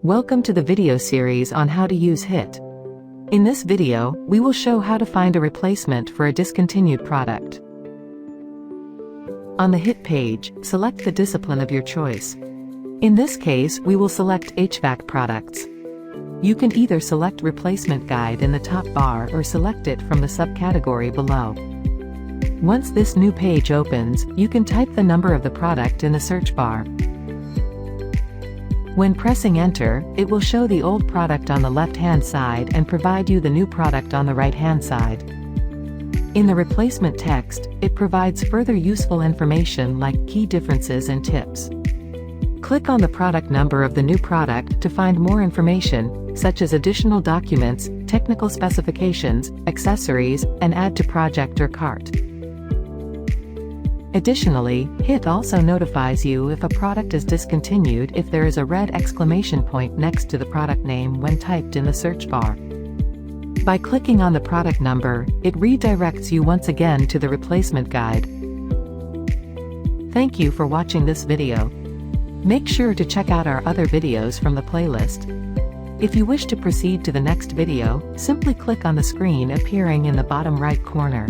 Welcome to the video series on how to use HIT. In this video, we will show how to find a replacement for a discontinued product. On the HIT page, select the discipline of your choice. In this case, we will select HVAC products. You can either select Replacement Guide in the top bar or select it from the subcategory below. Once this new page opens, you can type the number of the product in the search bar. When pressing Enter, it will show the old product on the left-hand side and provide you the new product on the right-hand side. In the replacement text, it provides further useful information like key differences and tips. Click on the product number of the new product to find more information, such as additional documents, technical specifications, accessories, and add to project or cart. Additionally, HIT also notifies you if a product is discontinued if there is a red exclamation point next to the product name when typed in the search bar. By clicking on the product number, it redirects you once again to the replacement guide. Thank you for watching this video. Make sure to check out our other videos from the playlist. If you wish to proceed to the next video, simply click on the screen appearing in the bottom right corner.